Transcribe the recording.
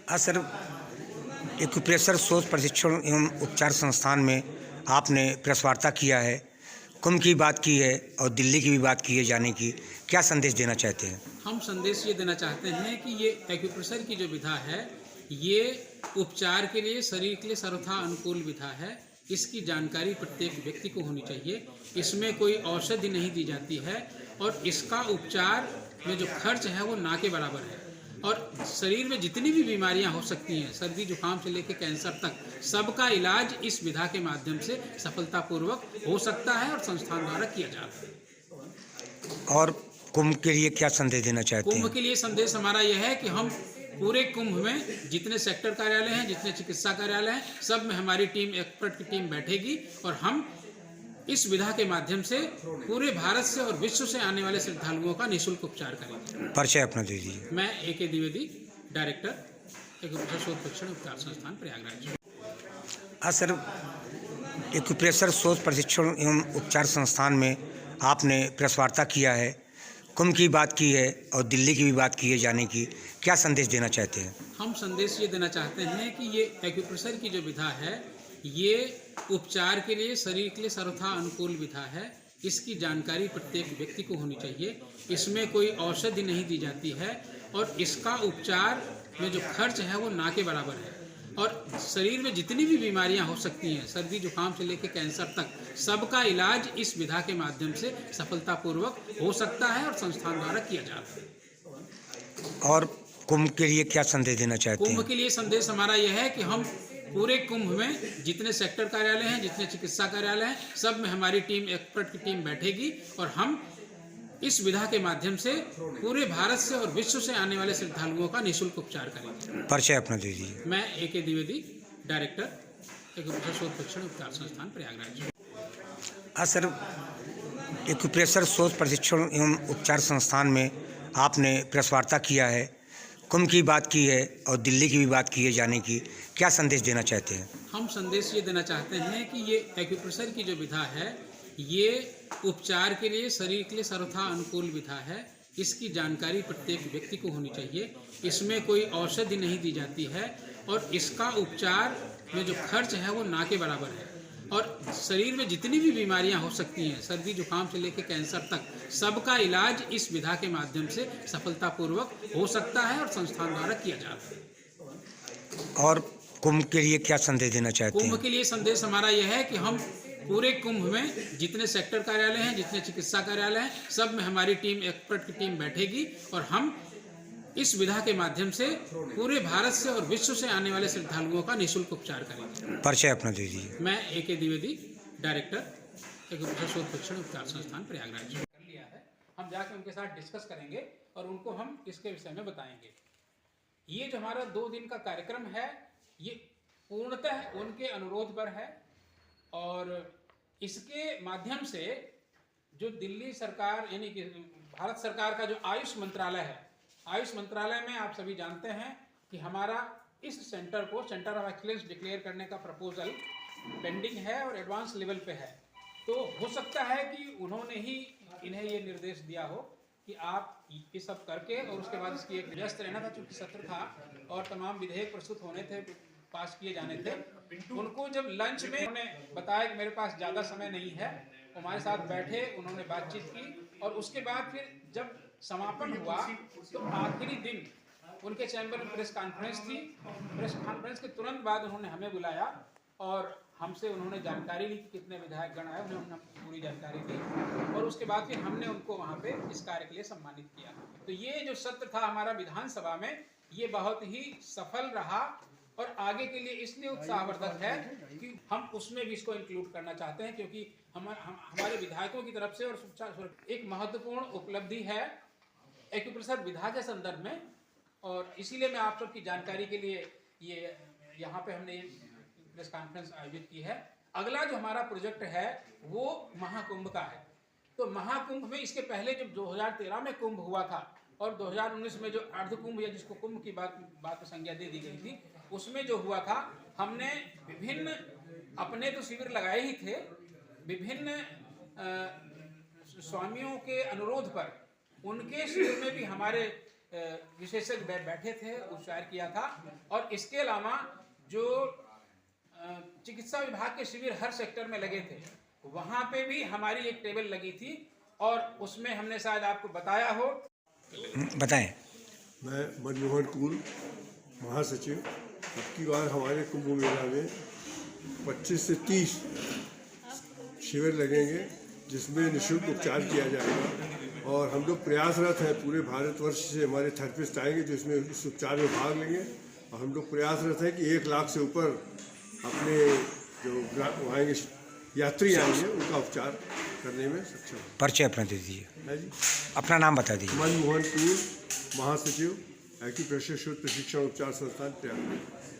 हाँ sir, acupressure शोध प्रशिक्षण एवं उपचार संस्थान में आपने प्रेस वार्ता किया है, कुंभ की बात की है और दिल्ली की भी बात की है जाने की, क्या संदेश देना चाहते हैं? हम संदेश ये देना चाहते हैं कि ये एक्यूप्रेशर की जो विधा है, ये उपचार के लिए, शरीर के लिए सर्वथा अनुकूल विधा है। इसकी जानकारी प्रत्येक व्यक्ति को होनी चाहिए। इसमें कोई औषधि नहीं दी जाती है और इसका उपचार में जो खर्च है वो ना के बराबर है। और शरीर में जितनी भी बीमारियां हो सकती हैं, सर्दी जुकाम से लेकर कैंसर तक, सबका इलाज इस विधा के माध्यम से सफलतापूर्वक हो सकता है और संस्थान द्वारा किया जाता है। और कुंभ के लिए क्या संदेश देना चाहते कुंभ हैं? के लिए संदेश हमारा यह है कि हम पूरे कुंभ में जितने सेक्टर कार्यालय हैं, जितने चिकित्सा कार्यालय हैं, सब में हमारी टीम, एक्सपर्ट की टीम बैठेगी और हम इस विधा के माध्यम से पूरे भारत से और विश्व से आने वाले श्रद्धालुओं का निःशुल्क उपचार करेंगे। परिचय अपना दीजिए। मैं A.K. द्विवेदी, डायरेक्टर एक्यूप्रेशर शोध प्रशिक्षण उपचार संस्थान प्रयागराज। हाँ सर, एक्यूप्रेशर शोध प्रशिक्षण एवं उपचार संस्थान में आपने प्रेस वार्ता किया है, कुंभ की बात की है और दिल्ली की भी बात की है जाने की, क्या संदेश देना चाहते हैं? हम संदेश ये देना चाहते हैं कि ये एक्यूप्रेशर की जो विधा है, ये उपचार के लिए, शरीर के लिए सर्वथा अनुकूल विधा है। इसकी जानकारी प्रत्येक व्यक्ति को होनी चाहिए। इसमें कोई औषधि नहीं दी जाती है और इसका उपचार में जो खर्च है वो ना के बराबर है। और शरीर में जितनी भी बीमारियां हो सकती हैं, सर्दी जुकाम से लेकर कैंसर तक, सबका इलाज इस विधा के माध्यम से सफलतापूर्वक हो सकता है और संस्थान द्वारा किया जाता है। और कुंभ के लिए क्या संदेश देना चाहते हैं? कुंभ के लिए संदेश हमारा यह है कि हम पूरे कुंभ में जितने सेक्टर कार्यालय हैं, जितने चिकित्सा कार्यालय हैं, सब में हमारी टीम, एक्सपर्ट की टीम बैठेगी और हम इस विधा के माध्यम से पूरे भारत से और विश्व से आने वाले श्रद्धालुओं का निःशुल्क उपचार करेंगे। परिचय अपना दीजिए। मैं A.K. द्विवेदी, डायरेक्टर एक्यूप्रेशर शोध प्रशिक्षण उपचार संस्थान प्रयागराज। हाँ सर, एक्यूप्रेशर शोध प्रशिक्षण एवं उपचार संस्थान में आपने प्रेस वार्ता किया है, कुंभ की बात की है और दिल्ली की भी बात की है जाने की, क्या संदेश देना चाहते हैं? हम संदेश ये देना चाहते हैं कि ये एक्यूप्रेशर की जो विधा है, ये उपचार के लिए, शरीर के लिए सर्वथा अनुकूल विधा है। इसकी जानकारी प्रत्येक व्यक्ति को होनी चाहिए। इसमें कोई औषधि नहीं दी जाती है और इसका उपचार में जो खर्च है वो ना के बराबर है। और शरीर में जितनी भी बीमारियां हो सकती हैं, सर्दी जुकाम से लेकर कैंसर तक, सबका इलाज इस विधा के माध्यम से सफलतापूर्वक हो सकता है और संस्थान द्वारा किया जाता है। और कुंभ के लिए क्या संदेश देना चाहते हैं? कुंभ के लिए संदेश हमारा यह है कि हम पूरे कुंभ में जितने सेक्टर कार्यालय हैं, जितने चिकित्सा कार्यालय हैं, सब में हमारी टीम, एक्सपर्ट की टीम बैठेगी और हम इस विधा के माध्यम से पूरे भारत से और विश्व से आने वाले श्रद्धालुओं का निःशुल्क उपचार करेंगे। परिचय अपना दीजिए। मैं A.K. द्विवेदी, डायरेक्टर एक्यूप्रेशर शोध प्रशिक्षण उपचार संस्थान प्रयागराज। कर लिया है, हम जाके उनके साथ डिस्कस करेंगे और उनको हम इसके विषय में बताएंगे। ये जो हमारा 2 दिन का कार्यक्रम है, ये पूर्णतः उनके अनुरोध पर है और इसके माध्यम से जो दिल्ली सरकार यानी कि भारत सरकार का जो आयुष मंत्रालय है, आयुष मंत्रालय में आप सभी जानते हैं कि हमारा इस सेंटर को सेंटर ऑफ एक्सीलेंस डिक्लेयर करने का प्रपोजल पेंडिंग है और एडवांस लेवल पे है। तो हो सकता है कि उन्होंने ही इन्हें ये निर्देश दिया हो कि आप ये सब करके और उसके बाद इसकी एक व्यस्त रहना था, चूंकि सत्र था और तमाम विधेयक प्रस्तुत होने थे, पास किए जाने थे। उनको जब लंच में उन्होंने बताया कि मेरे पास ज़्यादा समय नहीं है, हमारे साथ बैठे, उन्होंने बातचीत की और उसके बाद फिर जब समापन हुआ तो आखिरी दिन उनके चैम्बर में प्रेस कॉन्फ्रेंस थी। प्रेस कॉन्फ्रेंस के तुरंत बाद उन्होंने हमें बुलाया और हमसे उन्होंने जानकारी ली कि कितने विधायक गण आए, उन्होंने पूरी जानकारी दी और उसके बाद फिर हमने उनको वहाँ पे इस कार्य के लिए सम्मानित किया। तो ये जो सत्र था हमारा विधानसभा में, ये बहुत ही सफल रहा और आगे के लिए इसलिए उत्साहवर्धक है कि हम उसमें भी इसको इंक्लूड करना चाहते हैं, क्योंकि हमारे विधायकों की तरफ से और एक महत्वपूर्ण उपलब्धि है एक्यूप्रेशर विधा के संदर्भ में। और इसीलिए मैं आप सबकी जानकारी के लिए ये यहाँ पे हमने प्रेस कॉन्फ्रेंस आयोजित की है। अगला जो हमारा प्रोजेक्ट है वो महाकुंभ का है। तो महाकुंभ में इसके पहले जब 2013 में कुंभ हुआ था और 2019 में जो अर्धकुंभ या जिसको कुंभ की बात संज्ञा दे दी गई थी, उसमें जो हुआ था, हमने विभिन्न अपने तो शिविर लगाए ही थे, विभिन्न स्वामियों के अनुरोध पर उनके शिविर में भी हमारे विशेषज्ञ बैठे थे, उपचार किया था। और इसके अलावा जो चिकित्सा विभाग के शिविर हर सेक्टर में लगे थे, वहाँ पे भी हमारी एक टेबल लगी थी और उसमें हमने शायद आपको बताया हो। बताएं। मैं मनमोहन कुल, महासचिव। अब की बार हमारे कुंभ मेला में 25 से 30 शिविर लगेंगे जिसमें निःशुल्क उपचार किया जाएगा और हम लोग प्रयासरत हैं, पूरे भारतवर्ष से हमारे थेरेपिस्ट आएंगे जो इसमें इस उपचार में भाग लेंगे और हम लोग प्रयासरत हैं कि 1 लाख से ऊपर अपने जो आएंगे यात्री आएंगे उनका उपचार करने में सक्षम है। परिचय अपना दे दीजिए, है जी। अपना नाम बता दीजिए। मनमोहन कुल, महासचिव, एक्यूप्रेशर शोध प्रशिक्षण उपचार संस्थान प्रयागराज।